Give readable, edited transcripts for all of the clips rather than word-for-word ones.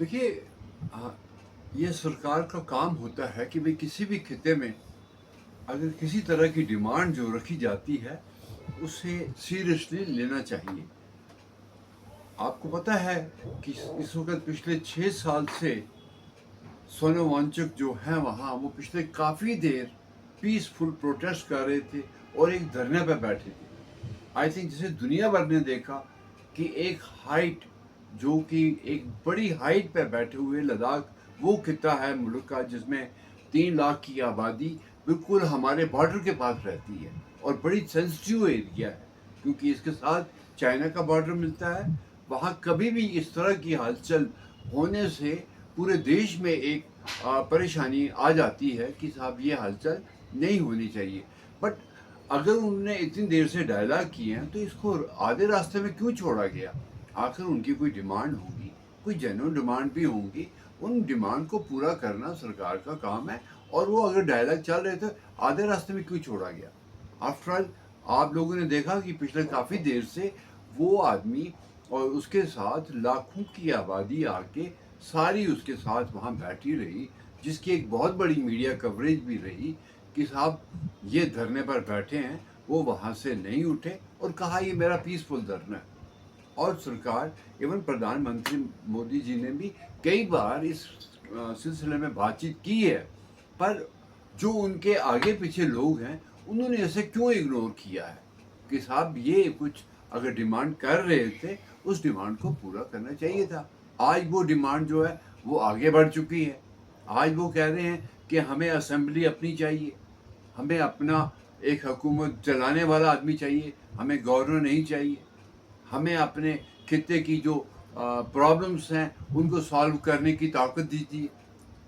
देखिए, आ, ये सरकार का काम होता है कि भाई किसी भी खिते में अगर किसी तरह की डिमांड जो रखी जाती है उसे सीरियसली लेना चाहिए। आपको पता है कि इस वक्त पिछले 6 साल से सोनम वांगचुक जो है वहाँ वो पिछले काफ़ी देर पीसफुल प्रोटेस्ट कर रहे थे और एक धरने पर बैठे थे। आई थिंक जिसे दुनिया भर ने देखा कि एक हाइट जो कि एक बड़ी हाइट पे बैठे हुए लद्दाख वो खिता है मुल्क का जिसमें 3 लाख की आबादी बिल्कुल हमारे बॉर्डर के पास रहती है और बड़ी सेंसिटिव एरिया है क्योंकि इसके साथ चाइना का बॉर्डर मिलता है। वहाँ कभी भी इस तरह की हलचल होने से पूरे देश में एक परेशानी आ जाती है कि साहब ये हलचल नहीं होनी चाहिए। बट अगर उन्होंने इतनी देर से डायलॉग किए हैं तो इसको आधे रास्ते में क्यों छोड़ा गया? आखिर उनकी कोई डिमांड होगी, कोई जेन्युइन डिमांड भी होंगी। उन डिमांड को पूरा करना सरकार का काम है और वो अगर डायलॉग चल रहे थे आधे रास्ते में क्यों छोड़ा गया? आफ्टर ऑल आप लोगों ने देखा कि पिछले काफ़ी देर से वो आदमी और उसके साथ लाखों की आबादी आके सारी उसके साथ वहाँ बैठी रही, जिसकी एक बहुत बड़ी मीडिया कवरेज भी रही कि साहब ये धरने पर बैठे हैं, वो वहाँ से नहीं उठे और कहा ये मेरा पीसफुल धरना है। और सरकार एवं प्रधानमंत्री मोदी जी ने भी कई बार इस सिलसिले में बातचीत की है, पर जो उनके आगे पीछे लोग हैं उन्होंने ऐसे क्यों इग्नोर किया है कि साहब ये कुछ अगर डिमांड कर रहे थे उस डिमांड को पूरा करना चाहिए था। आज वो डिमांड जो है वो आगे बढ़ चुकी है। आज वो कह रहे हैं कि हमें असेंबली अपनी चाहिए, हमें अपना एक हुकूमत चलाने वाला आदमी चाहिए, हमें गवर्नर नहीं चाहिए। हमें अपने खित्ते की जो प्रॉब्लम्स हैं उनको सॉल्व करने की ताकत दीजिए,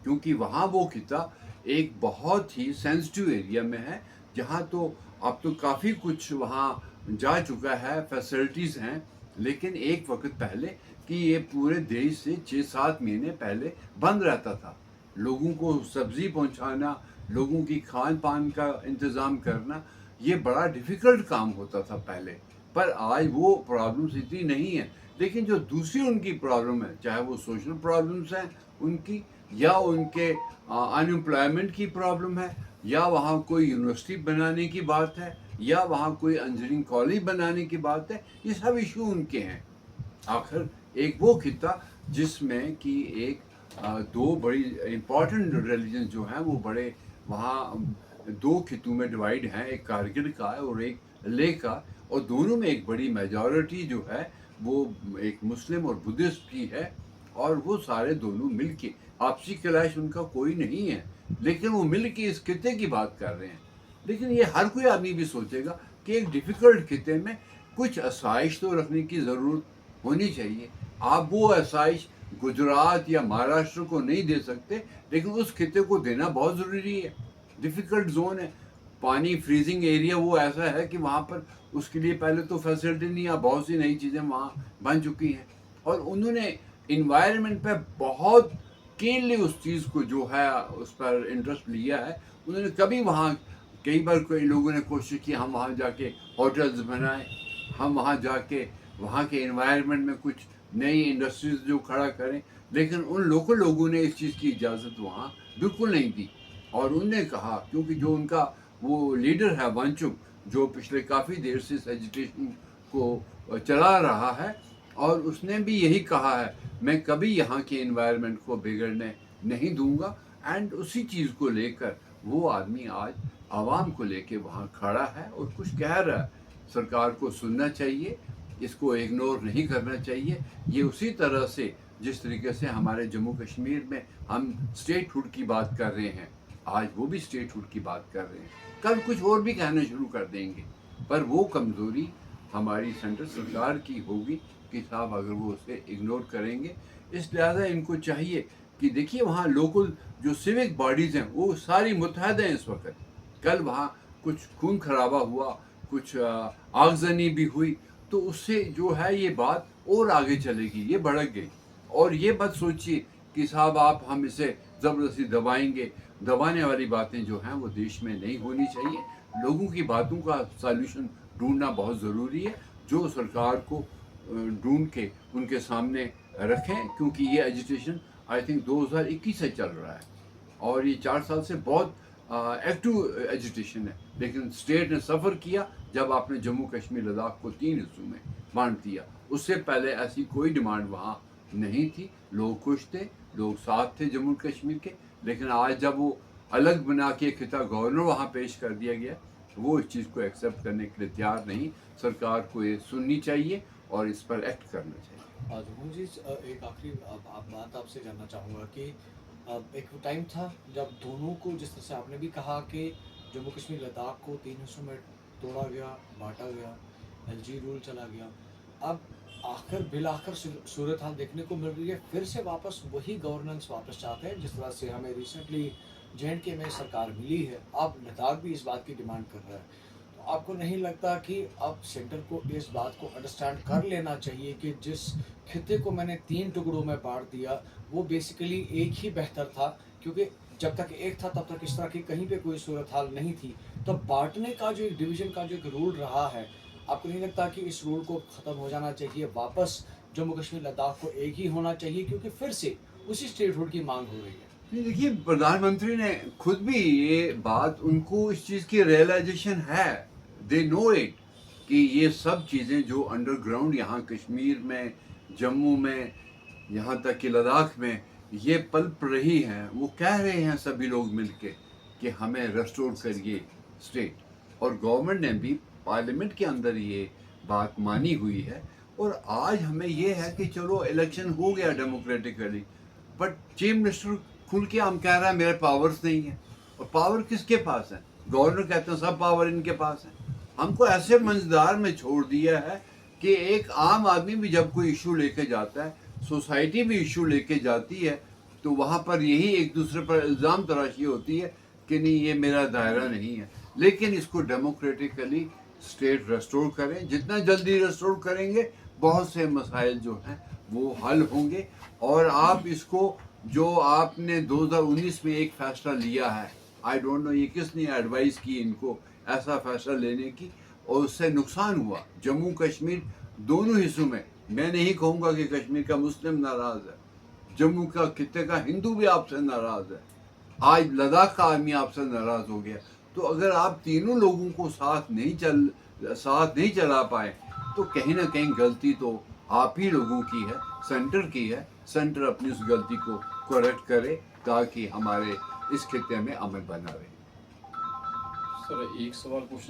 क्योंकि वहाँ वो खिता एक बहुत ही सेंसिटिव एरिया में है जहाँ तो अब तो काफ़ी कुछ वहाँ जा चुका है, फैसिलिटीज़ हैं। लेकिन एक वक्त पहले कि ये पूरे देश से 6-7 महीने पहले बंद रहता था। लोगों को सब्ज़ी पहुँचाना, लोगों की खान पान का इंतज़ाम करना, ये बड़ा डिफ़िकल्ट काम होता था पहले। पर आज वो प्रॉब्लम्स इतनी नहीं है। लेकिन जो दूसरी उनकी प्रॉब्लम है, चाहे वो सोशल प्रॉब्लम्स हैं उनकी, या उनके अनएम्प्लॉयमेंट की प्रॉब्लम है, या वहाँ कोई यूनिवर्सिटी बनाने की बात है, या वहाँ कोई इंजीनियरिंग कॉलेज बनाने की बात है, ये सब इशू उनके हैं। आखिर एक वो खिता जिसमें कि एक दो बड़ी इम्पॉर्टेंट रिलीजन जो हैं वो बड़े वहाँ दो खितों में डिवाइड हैं, एक कारगिल का है और एक लेह का, और दोनों में एक बड़ी मेजॉरिटी जो है वो एक मुस्लिम और बुद्धिस्ट की है। और वो सारे दोनों मिलके, आपसी क्लैश उनका कोई नहीं है, लेकिन वो मिलके इस खिते की बात कर रहे हैं। लेकिन ये हर कोई आदमी भी सोचेगा कि एक डिफ़िकल्ट खिते में कुछ आसाइश तो रखने की ज़रूरत होनी चाहिए। आप वो आसाइश गुजरात या महाराष्ट्र को नहीं दे सकते, लेकिन उस खिते को देना बहुत ज़रूरी है। डिफ़िकल्ट ज़ोन है, पानी फ्रीजिंग एरिया वो ऐसा है कि वहाँ पर उसके लिए पहले तो फैसिलिटी नहीं है, बहुत सी नई चीज़ें वहाँ बन चुकी हैं। और उन्होंने इन्वायरमेंट पे बहुत कीनली उस चीज़ को जो है उस पर इंटरेस्ट लिया है। उन्होंने कभी वहाँ, कई बार कई लोगों ने कोशिश की हम वहाँ जाके होटल्स बनाएं, हम वहाँ जाके वहाँ के इन्वायरमेंट में कुछ नई इंडस्ट्रीज जो खड़ा करें, लेकिन उन लोकल लोगों ने इस चीज़ की इजाज़त वहाँ बिल्कुल नहीं दी। और उनने कहा, क्योंकि जो उनका वो लीडर है वांगचुक, जो पिछले काफ़ी देर से इस एजिटेशन को चला रहा है, और उसने भी यही कहा है मैं कभी यहाँ के इन्वायरमेंट को बिगड़ने नहीं दूंगा। एंड उसी चीज़ को लेकर वो आदमी आज आवाम को लेके वहाँ खड़ा है और कुछ कह रहा है। सरकार को सुनना चाहिए, इसको इग्नोर नहीं करना चाहिए। ये उसी तरह से जिस तरीके से हमारे जम्मू कश्मीर में हम स्टेटहुड की बात कर रहे हैं, आज वो भी स्टेटहुड की बात कर रहे हैं, कल कुछ और भी कहना शुरू कर देंगे। पर वो कमज़ोरी हमारी सेंट्रल सरकार की होगी कि साहब अगर वो उसे इग्नोर करेंगे। इस लिहाजा इनको चाहिए कि देखिए वहाँ लोकल जो सिविक बॉडीज़ हैं वो सारी मुत्तहद हैं इस वक्त। कल वहाँ कुछ खून खराबा हुआ, कुछ आगजनी भी हुई, तो उससे जो है ये बात और आगे चलेगी, ये भड़क गई। और ये मत सोचिए कि साहब आप हम इसे ज़बरदस्ती दबाएंगे। दबाने वाली बातें जो हैं वो देश में नहीं होनी चाहिए। लोगों की बातों का सॉल्यूशन ढूंढना बहुत ज़रूरी है, जो सरकार को ढूंढ के उनके सामने रखें, क्योंकि ये एजिटेशन आई थिंक 2021 से चल रहा है और ये 4 साल से बहुत एक्टिव एजिटेशन है। लेकिन स्टेट ने सफ़र किया जब आपने जम्मू कश्मीर लद्दाख को 3 हिस्सों में बांट दिया। उससे पहले ऐसी कोई डिमांड वहाँ नहीं थी, लोग खुश थे, लोग साथ थे जम्मू कश्मीर के। लेकिन आज जब वो अलग बना के खिता गवर्नर वहाँ पेश कर दिया गया, वो इस चीज़ को एक्सेप्ट करने के लिए तैयार नहीं। सरकार को ये सुननी चाहिए और इस पर एक्ट करना चाहिए। जम्मू जी, एक आखिरी बात आपसे जानना चाहूँगा कि एक टाइम था जब दोनों को, जिस तरह से आपने भी कहा कि जम्मू कश्मीर लद्दाख को 3 हिस्सों में तोड़ा गया, बांटा गया, एलजी रूल चला गया। अब बिलाकर सूरत हाल देखने को मिल रही है, फिर से वापस वही गवर्नेंस वापस चाहते हैं जिस तरह से हमें रिसेंटली जे में सरकार मिली है। अब लद्दाख भी इस बात की डिमांड कर रहा है। तो आपको नहीं लगता कि अब सेंटर को इस बात को अंडरस्टैंड कर लेना चाहिए कि जिस खिते को मैंने 3 टुकड़ों में बांट दिया, वो बेसिकली एक ही बेहतर था, क्योंकि जब तक एक था तब तक इस तरह की कहीं पे कोई सूरत हाल नहीं थी। तो बांटने का जो एक डिवीजन का जो एक रूल रहा है, आपको नहीं लगता कि इस रूल को ख़त्म हो जाना चाहिए, वापस जम्मू कश्मीर लद्दाख को एक ही होना चाहिए, क्योंकि फिर से उसी स्टेटहुड की मांग हो रही है? नहीं, देखिए, प्रधानमंत्री ने खुद भी ये बात, उनको इस चीज़ की रियलाइजेशन है, दे नो इट, कि ये सब चीज़ें जो अंडरग्राउंड यहाँ कश्मीर में, जम्मू में, यहाँ तक कि लद्दाख में ये पल्प रही हैं, वो कह रहे हैं सभी लोग मिलके कि हमें रेस्टोर करिए स्टेट। और गवर्नमेंट ने भी पार्लियामेंट के अंदर ये बात मानी हुई है। और आज हमें ये है कि चलो इलेक्शन हो गया डेमोक्रेटिकली, बट चीफ मिनिस्टर खुल के हम कह रहे हैं मेरे पावर्स नहीं है। और पावर किसके पास है? गवर्नर कहते हैं सब पावर इनके पास है। हमको ऐसे मंझदार में छोड़ दिया है कि एक आम आदमी भी जब कोई इशू लेके जाता है, सोसाइटी भी इशू लेके जाती है, तो वहाँ पर यही एक दूसरे पर इल्ज़ाम तराशी होती है कि नहीं ये मेरा दायरा नहीं है। लेकिन इसको डेमोक्रेटिकली स्टेट रेस्टोर करें, जितना जल्दी रेस्टोर करेंगे बहुत से मसाइल जो हैं वो हल होंगे। और आप इसको, जो आपने 2019 में एक फैसला लिया है, आई डोंट नो ये किसने एडवाइस की इनको ऐसा फैसला लेने की, और उससे नुकसान हुआ जम्मू कश्मीर दोनों हिस्सों में। मैं नहीं कहूँगा कि कश्मीर का मुस्लिम नाराज़ है, जम्मू का खित्ते का हिंदू भी आपसे नाराज़ है, आज लद्दाख का आदमी आपसे नाराज़ हो गया। तो अगर आप तीनों लोगों को साथ नहीं चला पाए, तो कहीं ना कहीं गलती तो आप ही लोगों की है, सेंटर की है। सेंटर अपनी उस गलती को करेक्ट करे ताकि हमारे इस खित्ते में अमन बना रहे। सर, एक सवाल पूछना